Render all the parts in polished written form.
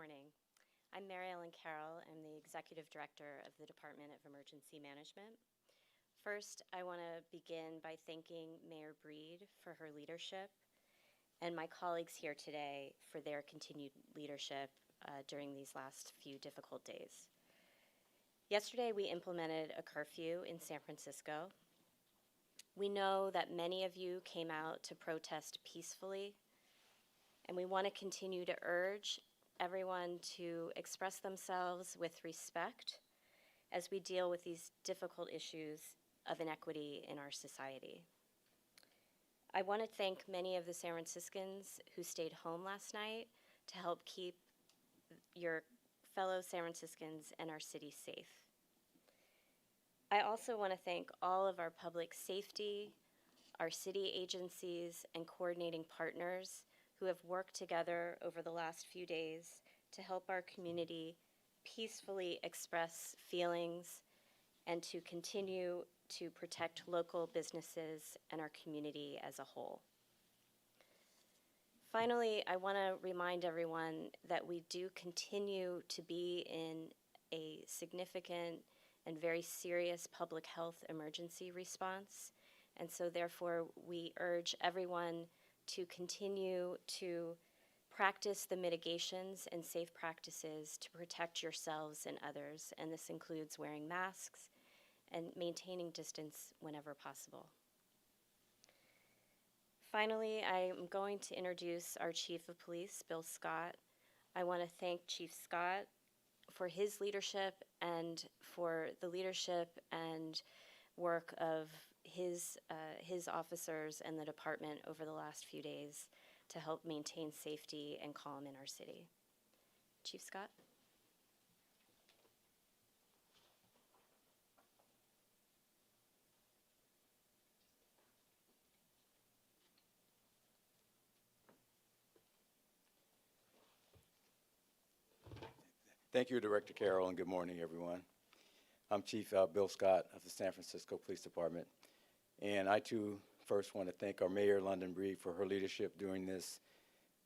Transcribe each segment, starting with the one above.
morning. I'm Mary Ellen Carroll. I'm the Executive Director of the Department of Emergency Management. First, I want to begin by thanking Mayor Breed for her leadership and my colleagues here today for their continued leadership during these last few difficult days. Yesterday, we implemented a curfew in San Francisco. We know that many of you came out to protest peacefully, and we want to continue to urge everyone to express themselves with respect as we deal with these difficult issues of inequity in our society. I want to thank many of the San Franciscans who stayed home last night to help keep your fellow San Franciscans and our city safe. I also want to thank all of our public safety, our city agencies, and coordinating partners who have worked together over the last few days to help our community peacefully express feelings and to continue to protect local businesses and our community as a whole. Finally, I want to remind everyone that we do continue to be in a significant and very serious public health emergency response, and so therefore we urge everyone to continue to practice the mitigations and safe practices to protect yourselves and others, and this includes wearing masks and maintaining distance whenever possible. Finally, I am going to introduce our Chief of Police, Bill Scott. I want to thank Chief Scott for his leadership and for the leadership and work of his officers and the department over the last few days to help maintain safety and calm in our city. Chief Scott. Thank you, Director Carroll, and good morning, everyone. I'm Chief Bill Scott of the San Francisco Police Department, and I too first want to thank our Mayor, London Breed, for her leadership during this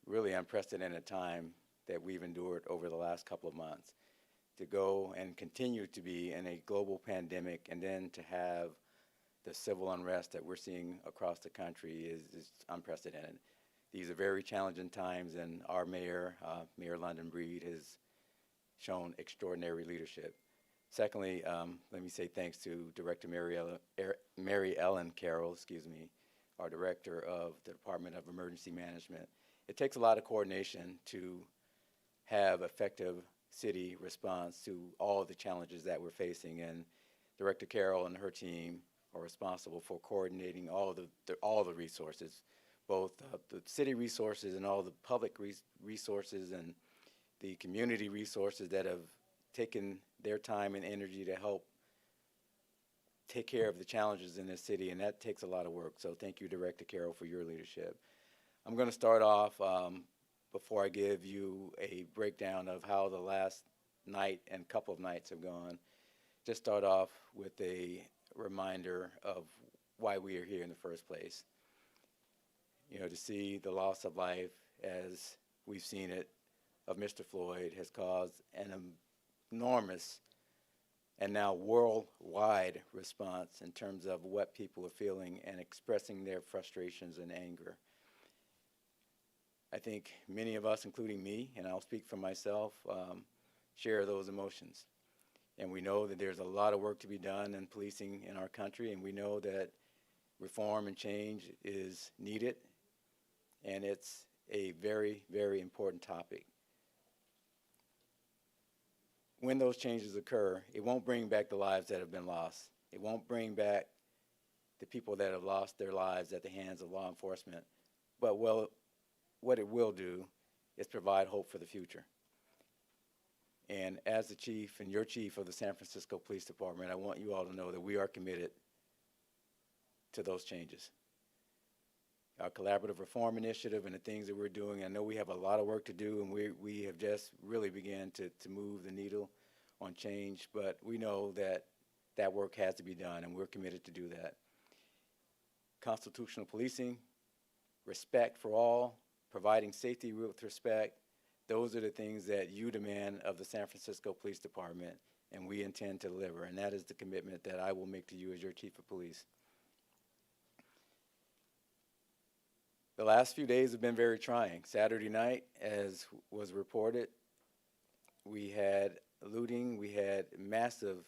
really unprecedented time that we've endured over the last couple of months. To go and continue to be in a global pandemic and then to have the civil unrest that we're seeing across the country is unprecedented. These are very challenging times, and our Mayor, Mayor London Breed, has shown extraordinary leadership. Secondly, let me say thanks to Director Mary Ellen Carroll, our Director of the Department of Emergency Management. It takes a lot of coordination to have effective city response to all of the challenges that we're facing, and Director Carroll and her team are responsible for coordinating all the resources, both the city resources and all the public resources and the community resources that have taken their time and energy to help take care of the challenges in this city, and that takes a lot of work. So thank you, Director Carroll, for your leadership. I'm going to start off, before I give you a breakdown of how the last night and couple of nights have gone, just start off with a reminder of why we are here in the first place. You know, to see the loss of life as we've seen it of Mr. Floyd has caused an enormous and now worldwide response in terms of what people are feeling and expressing their frustrations and anger. I think many of us, including me, and I'll speak for myself, share those emotions. And we know that there's a lot of work to be done in policing in our country, and we know that reform and change is needed, and it's a very, very important topic. When those changes occur, it won't bring back the lives that have been lost. It won't bring back the people that have lost their lives at the hands of law enforcement. But what it will do is provide hope for the future. And as the chief and your chief of the San Francisco Police Department, I want you all to know that we are committed to those changes. Our collaborative reform initiative and the things that we're doing, I know we have a lot of work to do, and we have just really began to move the needle on change, but we know that that work has to be done, and we're committed to do that. Constitutional policing, respect for all, providing safety with respect, Those are the things that you demand of the San Francisco Police Department, and we intend to deliver. And that is the commitment that I will make to you as your chief of police. The last few days have been very trying. Saturday night, as was reported, we had looting, we had massive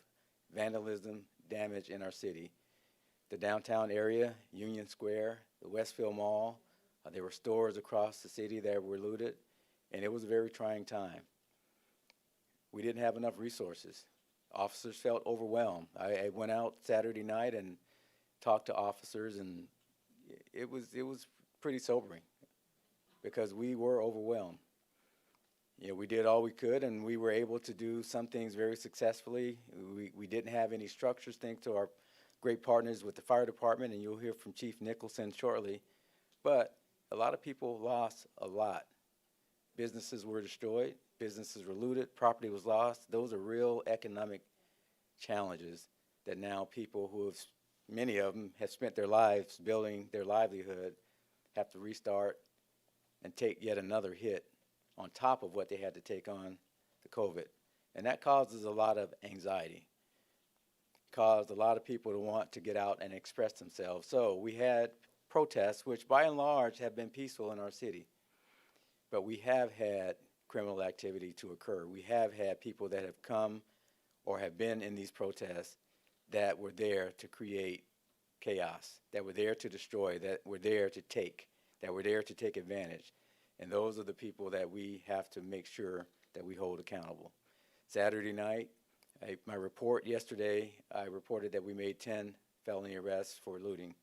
vandalism, damage in our city. The downtown area, Union Square, the Westfield Mall, there were stores across the city that were looted, and it was a very trying time. We didn't have enough resources. Officers felt overwhelmed. I went out Saturday night and talked to officers, and it was pretty sobering because we were overwhelmed. You know, we did all we could, and we were able to do some things very successfully. We didn't have any structures thanks to our great partners with the fire department, and you'll hear from Chief Nicholson shortly. But a lot of people lost a lot. Businesses were destroyed, businesses were looted, property was lost. Those are real economic challenges that now people who have, many of them have spent their lives building their livelihood, have to restart and take yet another hit on top of what they had to take on the COVID. And that causes a lot of anxiety, caused a lot of people to want to get out and express themselves. So we had protests, which by and large have been peaceful in our city. But we have had criminal activity to occur. We have had people that have come or have been in these protests that were there to create chaos, that were there to destroy, that were there to take, that were there to take advantage. And those are the people that we have to make sure that we hold accountable. Saturday night, my report yesterday, I reported that we made 10 felony arrests for looting.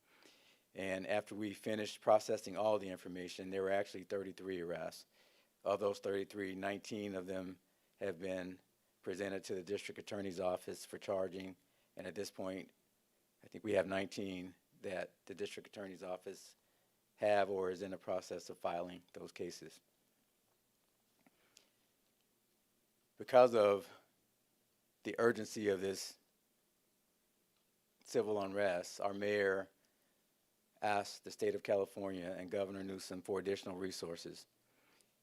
And after we finished processing all the information, there were actually 33 arrests. Of those 33, 19 of them have been presented to the district attorney's office for charging. And at this point, I think we have 19 that the district attorney's office have or is in the process of filing those cases. Because of the urgency of this civil unrest, our mayor asked the state of California and Governor Newsom for additional resources.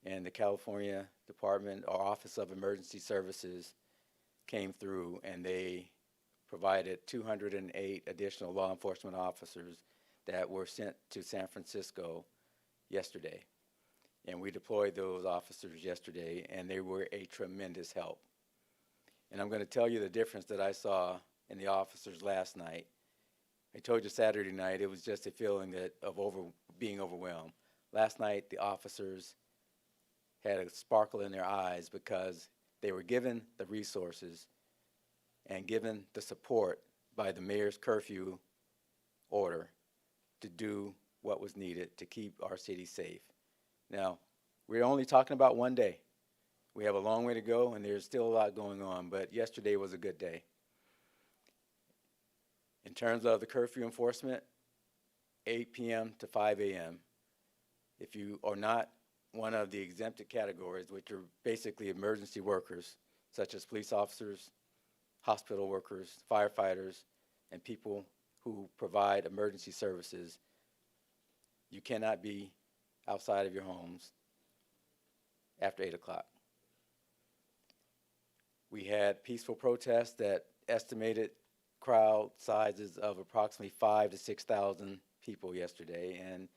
And the California Department or Office of Emergency Services came through and they provided 208 additional law enforcement officers that were sent to San Francisco yesterday. And we deployed those officers yesterday, and they were a tremendous help. And I'm going to tell you the difference that I saw in the officers last night. I told you Saturday night, it was just a feeling of being overwhelmed. Last night, the officers had a sparkle in their eyes because they were given the resources and given the support by the mayor's curfew order to do what was needed to keep our city safe. Now, we're only talking about one day. We have a long way to go, and there's still a lot going on, but yesterday was a good day. In terms of the curfew enforcement, 8 p.m. to 5 a.m. If you are not one of the exempted categories, which are basically emergency workers, such as police officers, hospital workers, firefighters, and people who provide emergency services, you cannot be outside of your homes after 8 o'clock. We had peaceful protests that estimated crowd sizes of approximately 5,000 to 6,000 people yesterday, and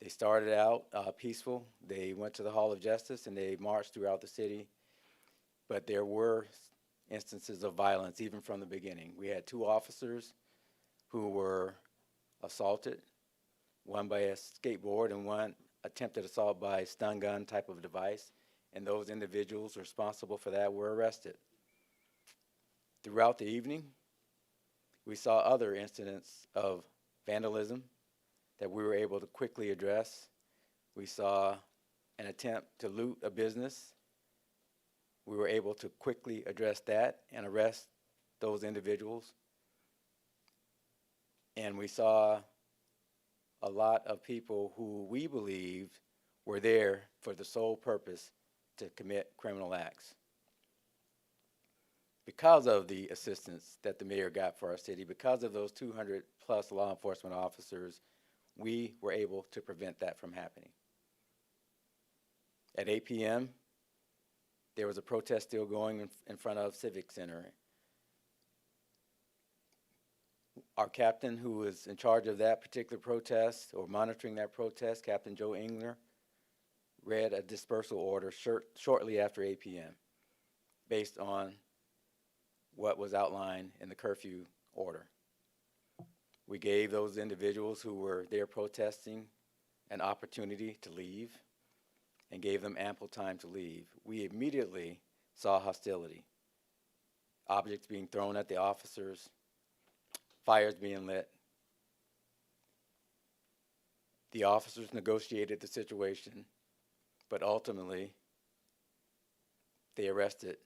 they started out peaceful. They went to the Hall of Justice and they marched throughout the city, but there were instances of violence even from the beginning. We had 2 officers who were assaulted, one by a skateboard and one attempted assault by stun gun type of device, and those individuals responsible for that were arrested. Throughout the evening, we saw other incidents of vandalism that we were able to quickly address. We saw an attempt to loot a business. We were able to quickly address that and arrest those individuals. And we saw a lot of people who we believed were there for the sole purpose to commit criminal acts. Because of the assistance that the mayor got for our city, because of those 200 plus law enforcement officers, we were able to prevent that from happening. At 8 p.m., there was a protest still going in front of Civic Center. Our captain, who was in charge of that particular protest or monitoring that protest, Captain Joe Engler, read a dispersal order shortly after 8 p.m. based on what was outlined in the curfew order. We gave those individuals who were there protesting an opportunity to leave and gave them ample time to leave. We immediately saw hostility, objects being thrown at the officers, fires being lit. The officers negotiated the situation, but ultimately they arrested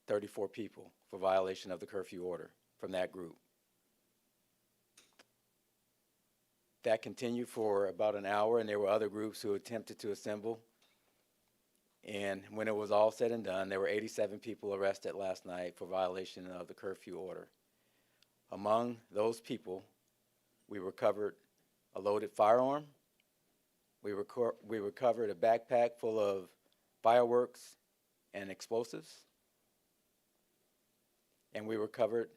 34 people for violation of the curfew order from that group. That continued for about an hour, and there were other groups who attempted to assemble. And when it was all said and done, there were 87 people arrested last night for violation of the curfew order. Among those people, we recovered a loaded firearm. We recovered a backpack full of fireworks and explosives. And we recovered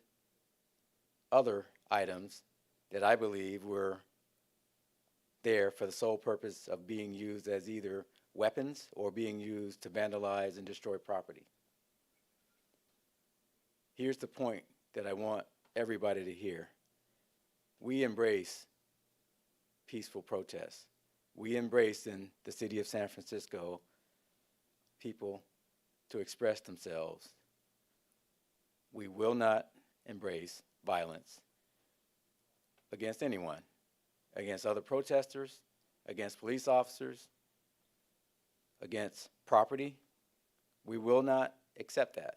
other items that I believe were there for the sole purpose of being used as either weapons or being used to vandalize and destroy property. Here's the point that I want everybody to hear. We embrace peaceful protests. We embrace in the city of San Francisco people to express themselves. We will not embrace violence against anyone, against other protesters, against police officers, against property. We will not accept that.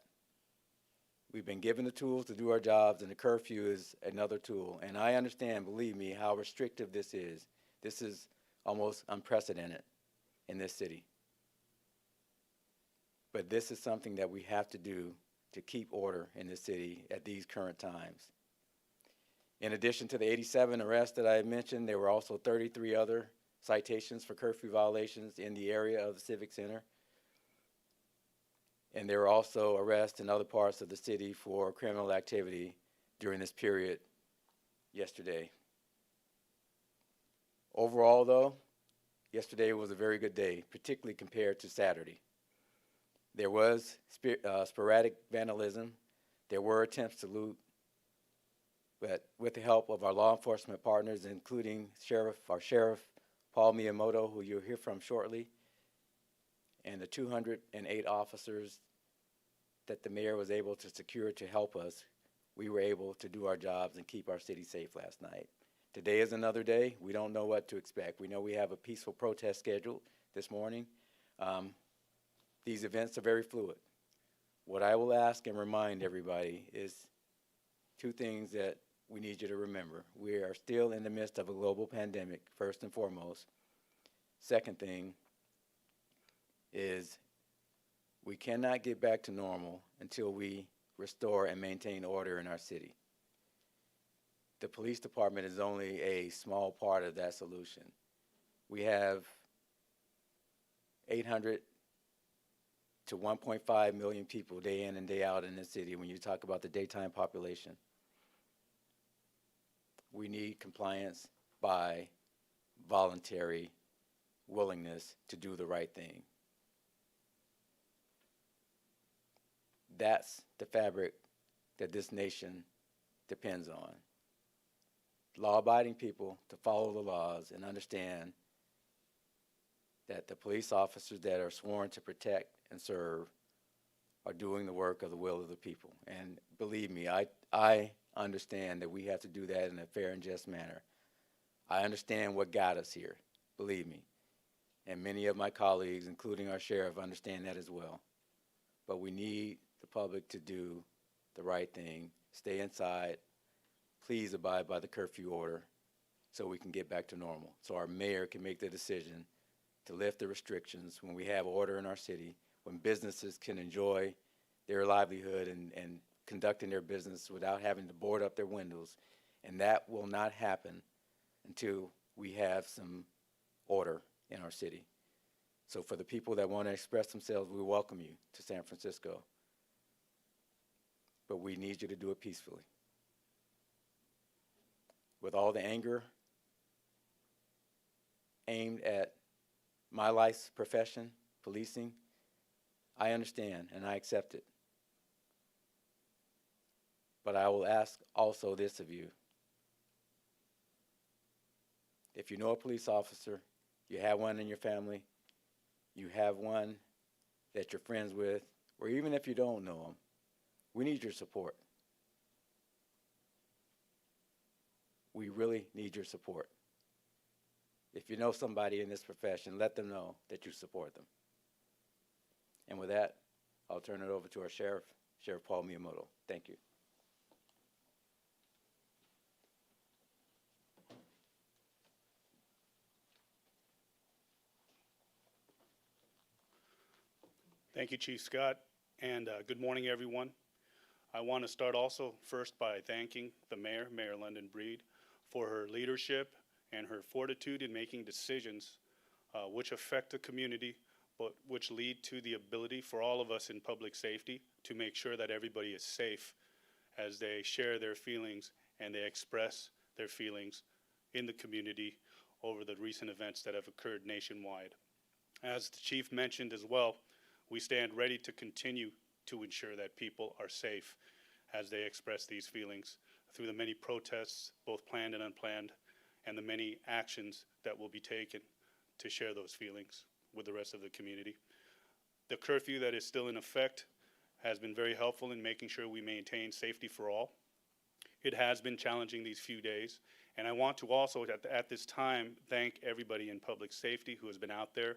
We've been given the tools to do our jobs, and the curfew is another tool. And I understand, believe me, how restrictive this is. This is almost unprecedented in this city. But this is something that we have to do to keep order in this city at these current times. In addition to the 87 arrests that I mentioned, there were also 33 other citations for curfew violations in the area of the Civic Center. And there were also arrests in other parts of the city for criminal activity during this period yesterday. Overall, though, yesterday was a very good day, particularly compared to Saturday. There was sporadic vandalism. There were attempts to loot. But with the help of our law enforcement partners, including our Sheriff Paul Miyamoto, who you'll hear from shortly, and the 208 officers that the mayor was able to secure to help us, we were able to do our jobs and keep our city safe last night. Today is another day. We don't know what to expect. We know we have a peaceful protest scheduled this morning. These events are very fluid. What I will ask and remind everybody is two things that we need you to remember. We are still in the midst of a global pandemic, first and foremost. Second thing is we cannot get back to normal until we restore and maintain order in our city. The police department is only a small part of that solution. We have 800 to 1.5 million people day in and day out in the city when you talk about the daytime population. We need compliance by voluntary willingness to do the right thing. That's the fabric that this nation depends on. Law-abiding people to follow the laws and understand that the police officers that are sworn to protect and serve are doing the work of the will of the people. And believe me, I understand that we have to do that in a fair and just manner. I understand what got us here, believe me. And many of my colleagues, including our sheriff, understand that as well. But we need the public to do the right thing, stay inside, please abide by the curfew order so we can get back to normal, so our mayor can make the decision to lift the restrictions when we have order in our city, when businesses can enjoy their livelihood and conducting their business without having to board up their windows. And that will not happen until we have some order in our city. So for the people that want to express themselves, we welcome you to San Francisco. But we need you to do it peacefully. With all the anger aimed at my life's profession, policing, I understand and I accept it. But I will ask also this of you. If you know a police officer, you have one in your family, you have one that you're friends with, or even if you don't know them, we need your support. We really need your support. If you know somebody in this profession, let them know that you support them. And with that, I'll turn it over to our sheriff, Sheriff Paul Miyamoto. Thank you. Thank you, Chief Scott, and good morning, everyone. I want to start also first by thanking the Mayor, Mayor London Breed, for her leadership and her fortitude in making decisions which affect the community, but which lead to the ability for all of us in public safety to make sure that everybody is safe as they share their feelings and they express their feelings in the community over the recent events that have occurred nationwide. As the Chief mentioned as well, we stand ready to continue to ensure that people are safe as they express these feelings through the many protests, both planned and unplanned, and the many actions that will be taken to share those feelings with the rest of the community. The curfew that is still in effect has been very helpful in making sure we maintain safety for all. It has been challenging these few days, and I want to also at this time thank everybody in public safety who has been out there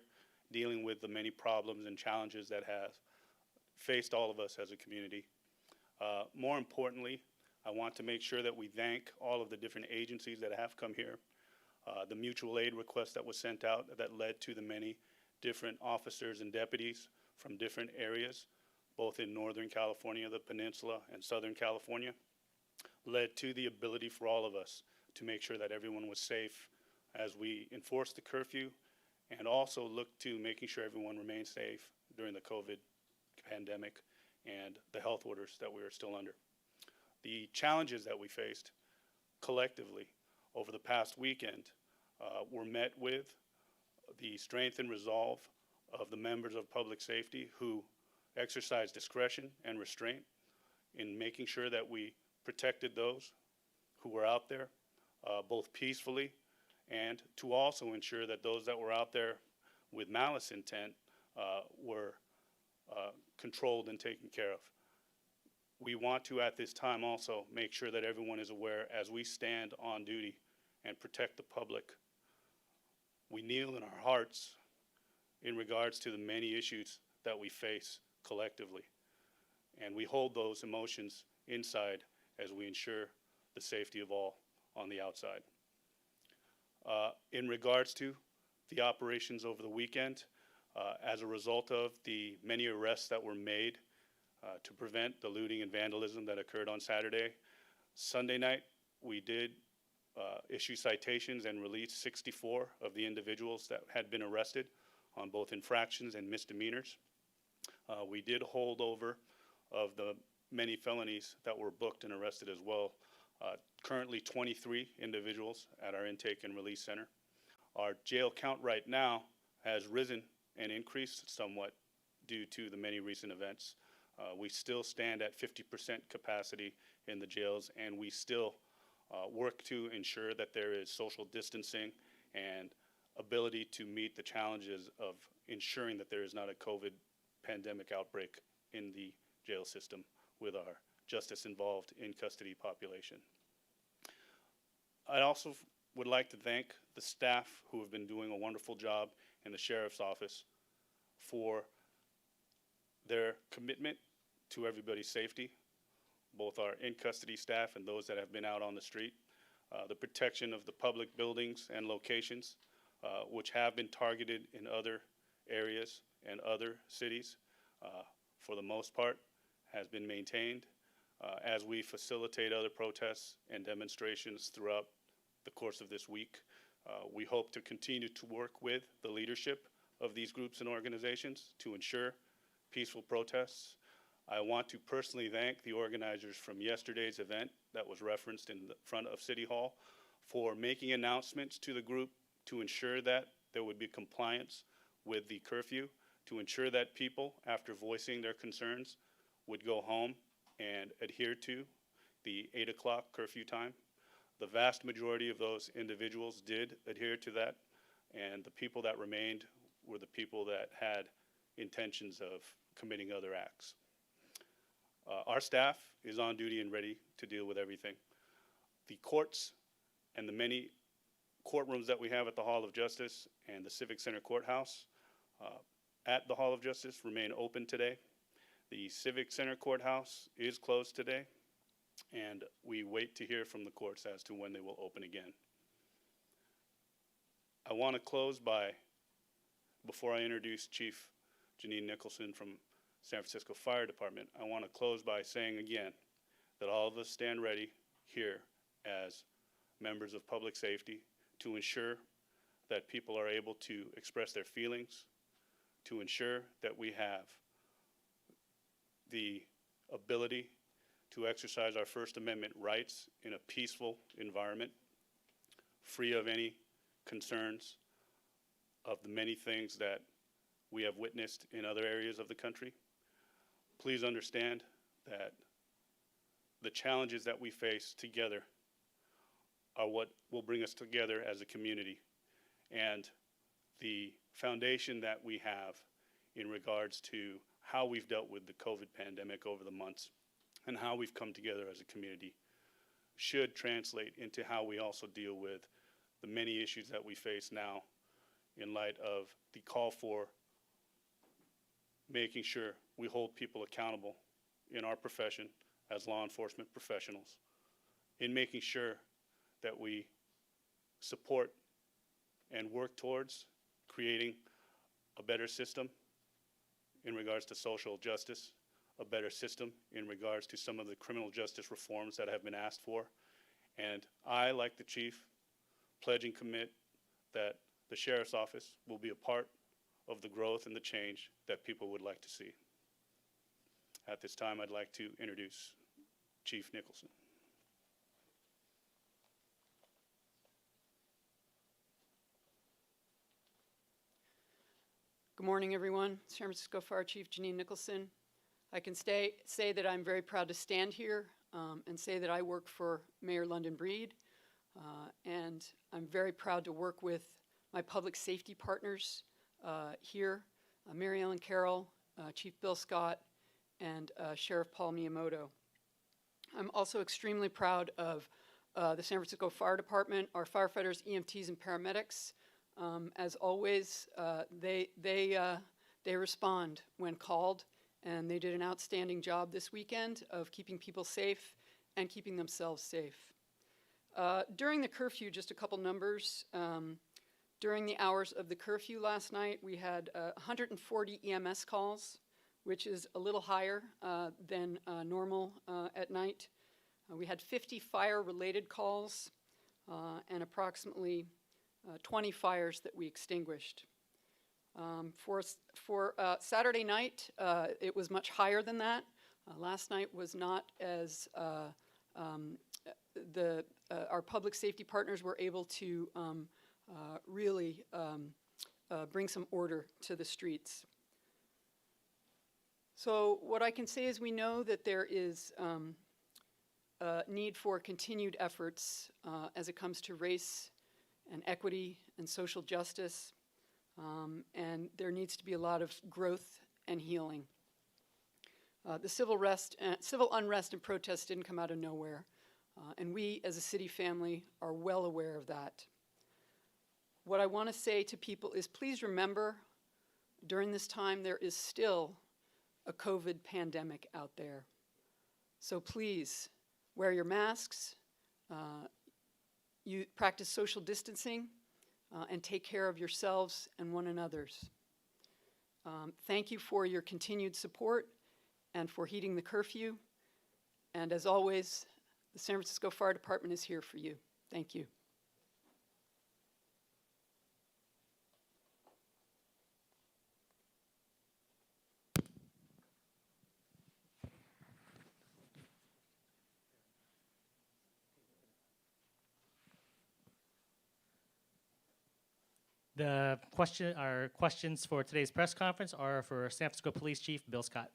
dealing with the many problems and challenges that have faced all of us as a community. More importantly, I want to make sure that we thank all of the different agencies that have come here, the mutual aid request that was sent out that led to the many different officers and deputies from different areas, both in Northern California, the Peninsula, and Southern California, led to the ability for all of us to make sure that everyone was safe as we enforced the curfew, and also look to making sure everyone remains safe during the COVID pandemic and the health orders that we are still under. The challenges that we faced collectively over the past weekend were met with the strength and resolve of the members of public safety who exercised discretion and restraint in making sure that we protected those who were out there both peacefully, and to also ensure that those that were out there with malice intent were controlled and taken care of. We want to, at this time, also make sure that everyone is aware as we stand on duty and protect the public. We kneel in our hearts in regards to the many issues that we face collectively, and we hold those emotions inside as we ensure the safety of all on the outside. In regards to the operations over the weekend, as a result of the many arrests that were made to prevent the looting and vandalism that occurred on Saturday, Sunday night we did issue citations and release 64 of the individuals that had been arrested on both infractions and misdemeanors. We did hold over of the many felonies that were booked and arrested as well. Currently 23 individuals at our intake and release center. Our jail count right now has risen and increased somewhat due to the many recent events. We still stand at 50% capacity in the jails, and we still work to ensure that there is social distancing and ability to meet the challenges of ensuring that there is not a COVID pandemic outbreak in the jail system with our justice involved in custody population. I also would like to thank the staff who have been doing a wonderful job in the sheriff's office for their commitment to everybody's safety, both our in-custody staff and those that have been out on the street, the protection of the public buildings and locations, which have been targeted in other areas and other cities, for the most part, has been maintained as we facilitate other protests and demonstrations throughout the course of this week. We hope to continue to work with the leadership of these groups and organizations to ensure peaceful protests. I want to personally thank the organizers from yesterday's event that was referenced in the front of City Hall for making announcements to the group to ensure that there would be compliance with the curfew, to ensure that people, after voicing their concerns, would go home and adhere to the 8 o'clock curfew time. The vast majority of those individuals did adhere to that, and the people that remained were the people that had intentions of committing other acts. Our staff is on duty and ready to deal with everything. The courts and the many courtrooms that we have at the Hall of Justice and the Civic Center Courthouse at the Hall of Justice remain open today. The Civic Center Courthouse is closed today, and we wait to hear from the courts as to when they will open again. I want to close by, before I introduce Chief Janine Nicholson from San Francisco Fire Department, I want to close by saying again that all of us stand ready here as members of public safety to ensure that people are able to express their feelings, to ensure that we have the ability to exercise our First Amendment rights in a peaceful environment, free of any concerns of the many things that we have witnessed in other areas of the country. Please understand that the challenges that we face together are what will bring us together as a community. And the foundation that we have in regards to how we've dealt with the COVID pandemic over the months and how we've come together as a community should translate into how we also deal with the many issues that we face now in light of the call for making sure we hold people accountable in our profession as law enforcement professionals, in making sure that we support and work towards creating a better system in regards to social justice, a better system in regards to some of the criminal justice reforms that have been asked for. And I, like the chief, pledge and commit that the sheriff's office will be a part of the growth and the change that people would like to see. At this time, I'd like to introduce Chief Nicholson. Good morning, everyone. San Francisco Fire Chief Janine Nicholson. I can say that I'm very proud to stand here and say that I work for Mayor London Breed, and I'm very proud to work with my public safety partners here, Mary Ellen Carroll, Chief Bill Scott, and Sheriff Paul Miyamoto. I'm also extremely proud of the San Francisco Fire Department, our firefighters, EMTs, and paramedics. As always, they respond when called, and they did an outstanding job this weekend of keeping people safe and keeping themselves safe. During the curfew, just a couple numbers. During the hours of the curfew last night, we had 140 EMS calls, which is a little higher than normal at night. We had 50 fire-related calls and approximately 20 fires that we extinguished. For Saturday night, it was much higher than that. Last night was not as, our public safety partners were able to really bring some order to the streets. So what I can say is we know that there is a need for continued efforts as it comes to race and equity and social justice, and there needs to be a lot of growth and healing. The civil unrest and protests didn't come out of nowhere, and we as a city family are well aware of that. What I want to say to people is please remember during this time there is still a COVID pandemic out there. So please wear your masks, you practice social distancing, and take care of yourselves and one another's. Thank you for your continued support and for heeding the curfew. And as always, the San Francisco Fire Department is here for you. Thank you. The questions for today's press conference are for San Francisco Police Chief Bill Scott.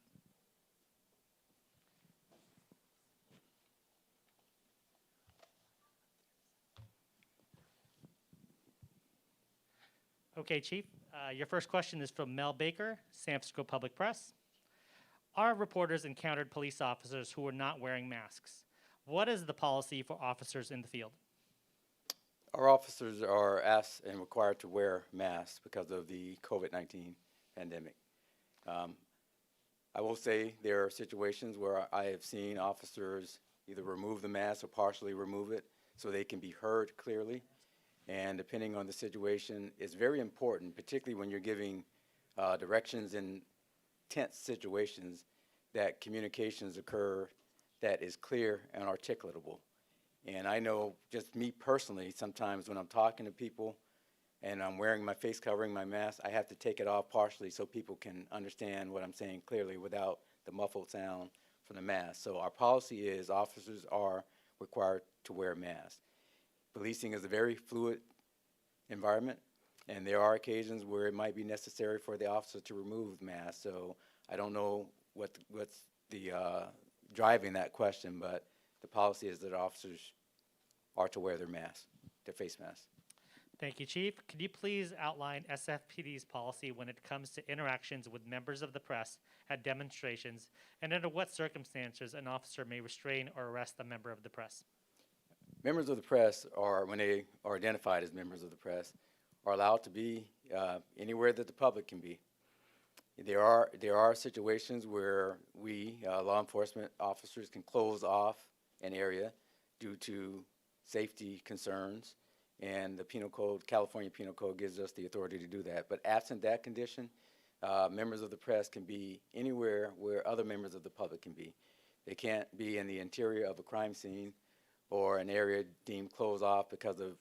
Okay, Chief. Your first question is from Mel Baker, San Francisco Public Press. Our reporters encountered police officers who were not wearing masks. What is the policy for officers in the field? Our officers are asked and required to wear masks because of the COVID-19 pandemic. I will say there are situations where I have seen officers either remove the mask or partially remove it so they can be heard clearly. And depending on the situation, it's very important, particularly when you're giving directions in tense situations, that communications occur that is clear and articulatable. And I know, just me personally, sometimes when I'm talking to people and I'm wearing my face covering, my mask, I have to take it off partially so people can understand what I'm saying clearly without the muffled sound from the mask. So our policy is officers are required to wear masks. Policing is a very fluid environment, and there are occasions where it might be necessary for the officer to remove masks. So I don't know what's the driving that question, but the policy is that officers are to wear their masks, their face masks. Thank you, Chief. Could you please outline SFPD's policy when it comes to interactions with members of the press at demonstrations, and under what circumstances an officer may restrain or arrest a member of the press? Members of the press are, when they are identified as members of the press, are allowed to be anywhere that the public can be. There are situations where we, law enforcement officers, can close off an area due to safety concerns, and the Penal Code, California Penal Code, gives us the authority to do that. But absent that condition, members of the press can be anywhere where other members of the public can be. They can't be in the interior of a crime scene or an area deemed closed off because of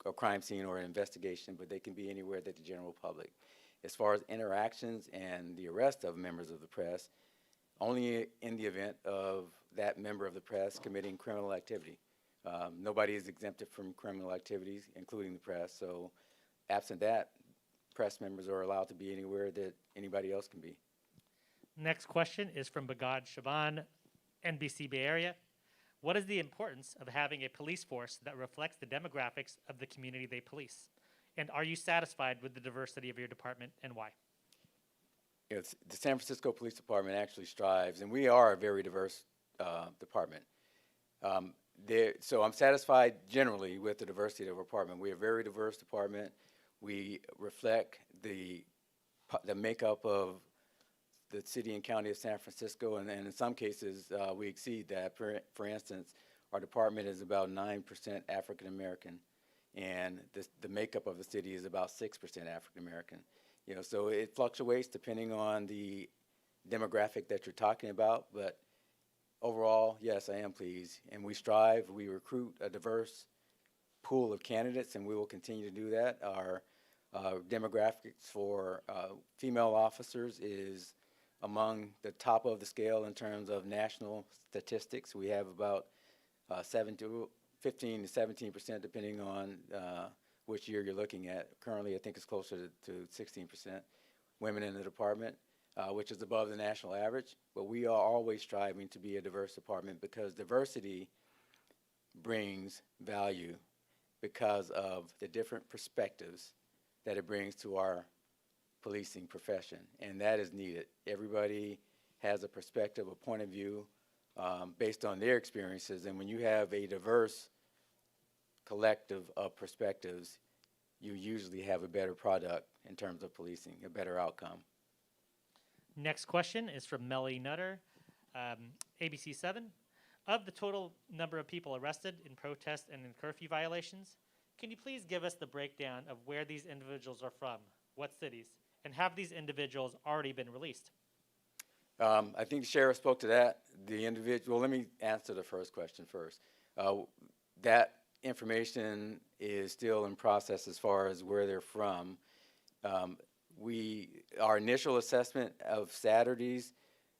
a crime scene or an investigation, but they can be anywhere that the general public. As far as interactions and the arrest of members of the press, only in the event of that member of the press committing criminal activity. Nobody is exempted from criminal activities, including the press, so absent that, press members are allowed to be anywhere that anybody else can be. Next question is from Bagad Shaban, NBC Bay Area. What is the importance of having a police force that reflects the demographics of the community they police? And are you satisfied with the diversity of your department, and why? The San Francisco Police Department actually strives, and we are a very diverse department. So I'm satisfied generally with the diversity of our department. We're a very diverse department. We reflect the makeup of the city and county of San Francisco, and in some cases we exceed that. For instance, our department is about 9% African American, and the makeup of the city is about 6% African American. So it fluctuates depending on the demographic that you're talking about, but overall, yes, I am pleased, and we strive. We recruit a diverse pool of candidates, and we will continue to do that. Our demographics for female officers is among the top of the scale in terms of national statistics. We have about 15 to 17%, depending on which year you're looking at. Currently, I think it's closer to 16% women in the department, which is above the national average. But we are always striving to be a diverse department because diversity brings value because of the different perspectives that it brings to our policing profession, and that is needed. Everybody has a perspective, a point of view based on their experiences, and when you have a diverse collective of perspectives, you usually have a better product in terms of policing, a better outcome. Next question is from Melly Nutter, ABC 7. Of the total number of people arrested in protest and in curfew violations, can you please give us the breakdown of where these individuals are from, what cities, and have these individuals already been released? I think the sheriff spoke to that. Let me answer the first question first. That information is still in process as far as where they're from. Our initial assessment of Saturdays,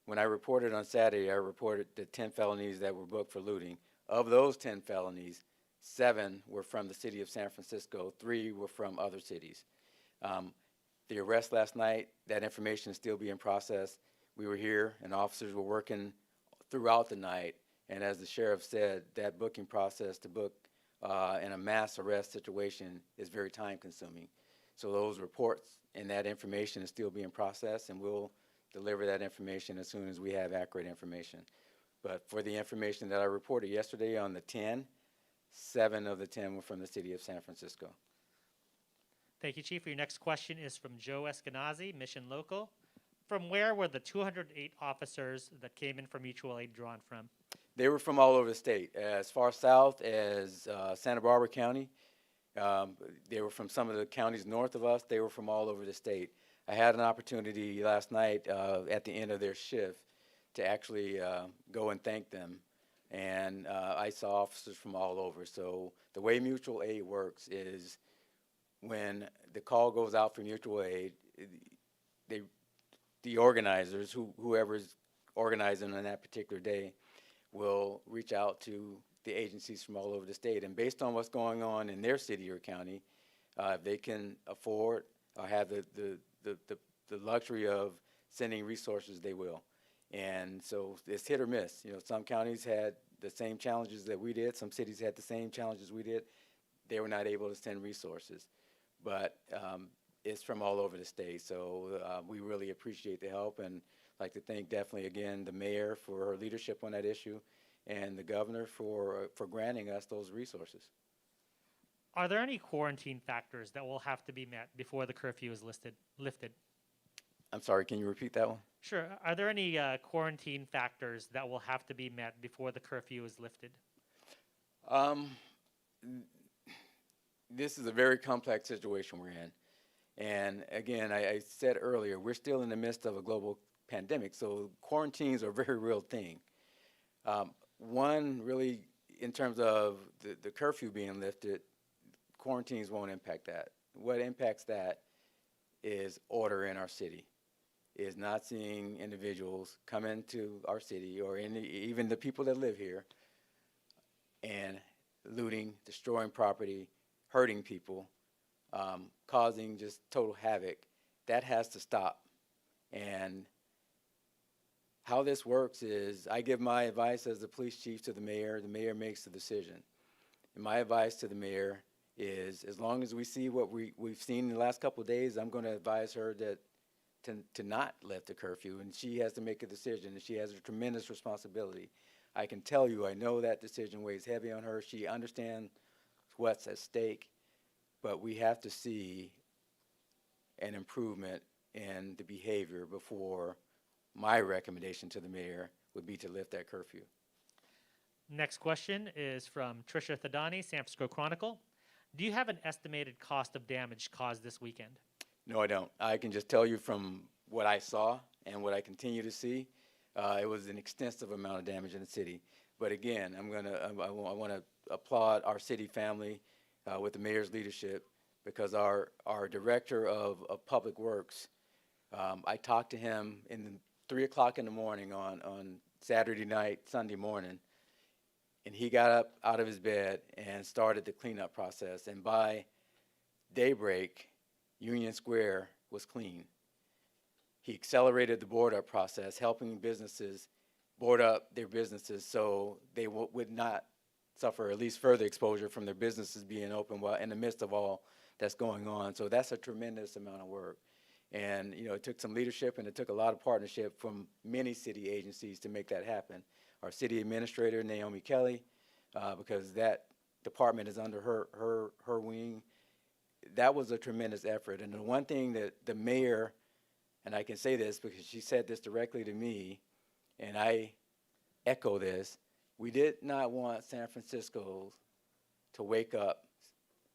when I reported on Saturday, I reported the 10 felonies that were booked for looting. Of those 10 felonies, 7 were from the city of San Francisco, 3 were from other cities. The arrest last night, that information is still being processed. We were here, and officers were working throughout the night. And as the sheriff said, that booking process to book in a mass arrest situation is very time-consuming. So those reports and that information is still being processed, and we'll deliver that information as soon as we have accurate information. But for the information that I reported yesterday on the 10, 7 of the 10 were from the city of San Francisco. Thank you, Chief. Your next question is from Joe Eskenazi, Mission Local. From where were the 208 officers that came in for mutual aid drawn from? They were from all over the state, as far south as Santa Barbara County. They were from some of the counties north of us. They were from all over the state. I had an opportunity last night at the end of their shift to actually go and thank them. And I saw officers from all over. So the way mutual aid works is when the call goes out for mutual aid, the organizers, whoever's organizing on that particular day, will reach out to the agencies from all over the state. And based on what's going on in their city or county, if they can afford or have the luxury of sending resources, they will. And so it's hit or miss. You know, some counties had the same challenges that we did. Some cities had the same challenges we did. They were not able to send resources. But it's from all over the state. So we really appreciate the help, and like to thank definitely again the mayor for her leadership on that issue, and the governor for granting us those resources. Are there any quarantine factors that will have to be met before the curfew is lifted? I'm sorry, can you repeat that one? Sure. Are there any quarantine factors that will have to be met before the curfew is lifted? This is a very complex situation we're in. And again, I said earlier, we're still in the midst of a global pandemic, so quarantines are a very real thing. One, really, in terms of the curfew being lifted, quarantines won't impact that. What impacts that is order in our city, is not seeing individuals come into our city or even the people that live here and looting, destroying property, hurting people, causing just total havoc. That has to stop. And how this works is I give my advice as the police chief to the mayor makes the decision. And my advice to the mayor is, as long as we see what we've seen in the last couple of days, I'm going to advise her that to not lift the curfew, and she has to make a decision, and she has a tremendous responsibility. I can tell you, I know that decision weighs heavy on her. She understands what's at stake, but we have to see an improvement in the behavior before my recommendation to the mayor would be to lift that curfew. Next question is from Tricia Thadani, San Francisco Chronicle. Do you have an estimated cost of damage caused this weekend? No, I don't. I can just tell you from what I saw and what I continue to see, it was an extensive amount of damage in the city. But again, I want to applaud our city family with the mayor's leadership, because our director of public works, I talked to him in 3 o'clock in the morning on Saturday night, Sunday morning, and he got up out of his bed and started the cleanup process. And by daybreak, Union Square was clean. He accelerated the board up process, helping businesses board up their businesses so they would not suffer at least further exposure from their businesses being open while in the midst of all that's going on. So that's a tremendous amount of work. And you know, it took some leadership, and it took a lot of partnership from many city agencies to make that happen. Our city administrator, Naomi Kelly, because that department is under her wing. That was a tremendous effort. And the one thing that the mayor, and I can say this because she said this directly to me, and I echo this, we did not want San Francisco to wake up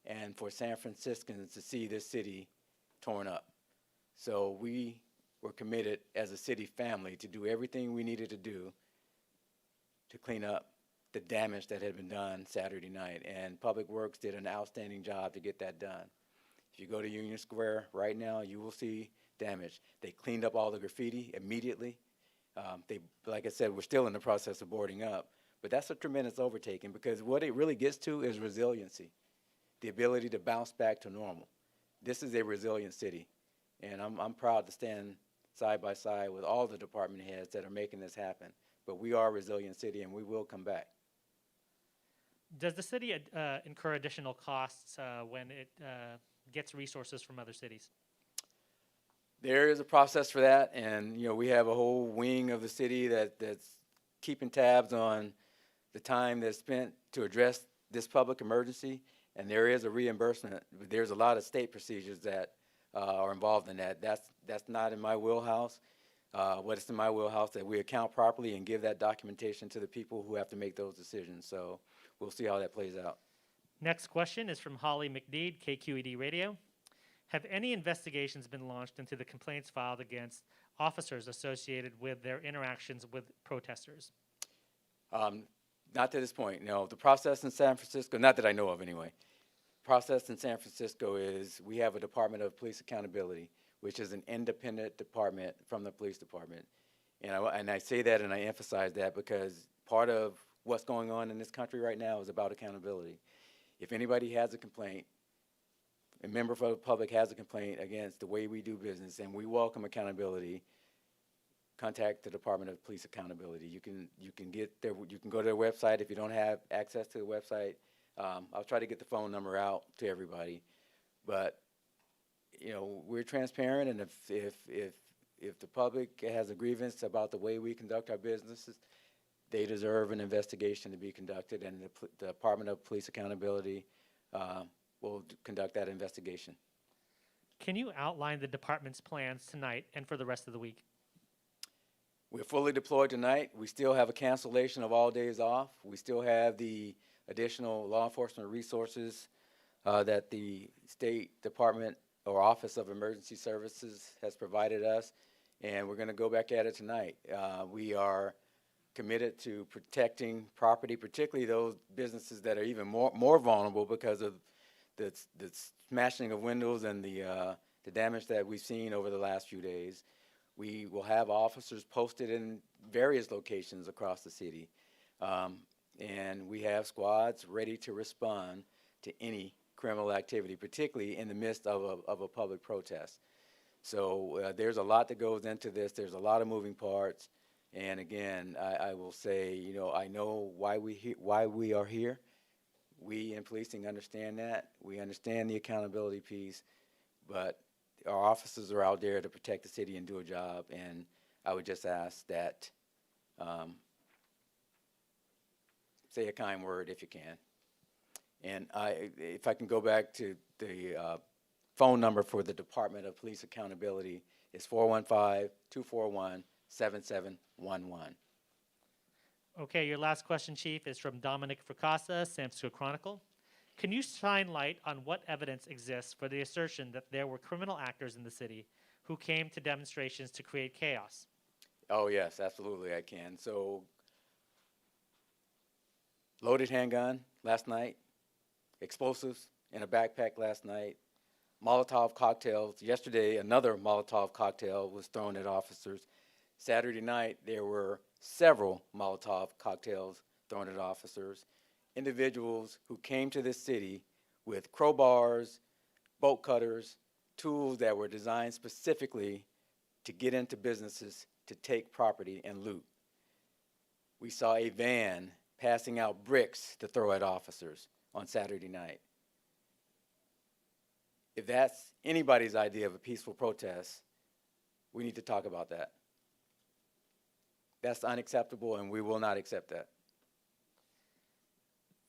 and for San Franciscans to see this city torn up. So we were committed as a city family to do everything we needed to do to clean up the damage that had been done Saturday night. And Public Works did an outstanding job to get that done. If you go to Union Square right now, you will see damage. They cleaned up all the graffiti immediately. Like I said, we're still in the process of boarding up. But that's a tremendous overtaking, because what it really gets to is resiliency, the ability to bounce back to normal. this is a resilient city. And I'm proud to stand side by side with all the department heads that are making this happen. But we are a resilient city, and we will come back. Does the city incur additional costs when it gets resources from other cities? There is a process for that, and we have a whole wing of the city that's keeping tabs on the time that's spent to address this public emergency, and there is a reimbursement. There's a lot of state procedures that are involved in that. That's not in my wheelhouse. What is in my wheelhouse that we account properly and give that documentation to the people who have to make those decisions. So we'll see how that plays out. Next question is from Holly McDeed, KQED Radio. Have any investigations been launched into the complaints filed against officers associated with their interactions with protesters? Not to this point, no. The process in San Francisco, not that I know of anyway, process in San Francisco is we have a Department of Police Accountability, which is an independent department from the police department. And I say that and I emphasize that because part of what's going on in this country right now is about accountability. If anybody has a complaint, a member of the public has a complaint against the way we do business, and we welcome accountability, contact the Department of Police Accountability. You can get there. You can go to their website if you don't have access to the website. I'll try to get the phone number out to everybody, but we're transparent, and if the public has a grievance about the way we conduct our businesses, they deserve an investigation to be conducted, and the Department of Police Accountability will conduct that investigation. Can you outline the department's plans tonight and for the rest of the week? We're fully deployed tonight. We still have a cancellation of all days off. We still have the additional law enforcement resources that the State Department or Office of Emergency Services has provided us, and we're going to go back at it tonight. We are committed to protecting property, particularly those businesses that are even more vulnerable because of the smashing of windows and the damage that we've seen over the last few days. We will have officers posted in various locations across the city, and we have squads ready to respond to any criminal activity, particularly in the midst of a public protest. So there's a lot that goes into this. There's a lot of moving parts, and again, I will say, I know why we are here. We in policing understand that. We understand the accountability piece, but our officers are out there to protect the city and do a job, and I would just ask that say a kind word if you can. And if I can go back to the phone number for the Department of Police Accountability, it's 415-241-7711. Okay, your last question, Chief, is from Dominic Fracassa, San Francisco Chronicle. Can you shine light on what evidence exists for the assertion that there were criminal actors in the city who came to demonstrations to create chaos? Oh, yes, absolutely, I can. So, loaded handgun last night, explosives in a backpack last night, Molotov cocktails. Yesterday, another Molotov cocktail was thrown at officers. Saturday night, there were several Molotov cocktails thrown at officers. Individuals who came to this city with crowbars, bolt cutters, tools that were designed specifically to get into businesses to take property and loot. We saw a van passing out bricks to throw at officers on Saturday night. If that's anybody's idea of a peaceful protest, we need to talk about that. That's unacceptable, and we will not accept that.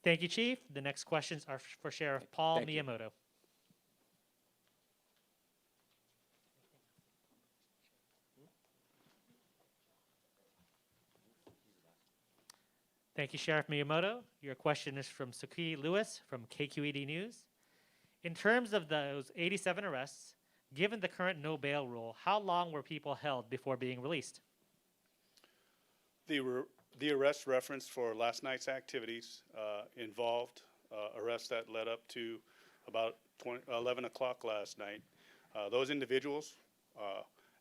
Thank you, Chief. The next questions are for Sheriff Paul Thank you. Miyamoto. Thank you, Sheriff Miyamoto. Your question is from Suki Lewis from KQED News. In terms of those 87 arrests, given the current no bail rule, how long were people held before being released? The arrest referenced for last night's activities involved arrests that led up to about 11 o'clock last night. Those individuals,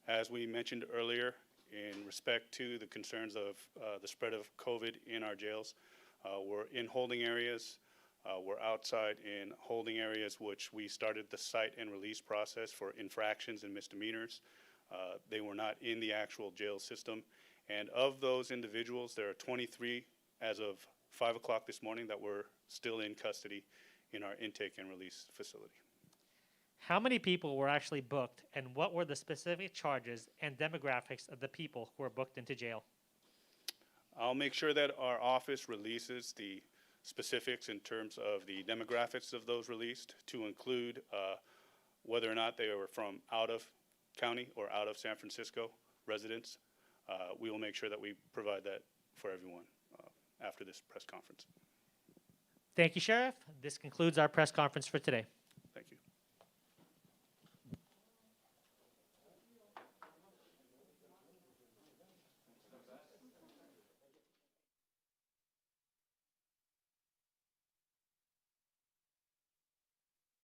as we mentioned earlier, in respect to the concerns of the spread of COVID in our jails, were in holding areas were outside in holding areas, which we started the cite and release process for infractions and misdemeanors. They were not in the actual jail system. And of those individuals, there are 23 as of 5 o'clock this morning that were still in custody in our intake and release facility. How many people were actually booked, and what were the specific charges and demographics of the people who were booked into jail? I'll make sure that our office releases the specifics in terms of the demographics of those released, to include whether or not they were from out of county or out of San Francisco residents. We will make sure that we provide that for everyone after this press conference. Thank you, Sheriff. This concludes our press conference for today. Thank you.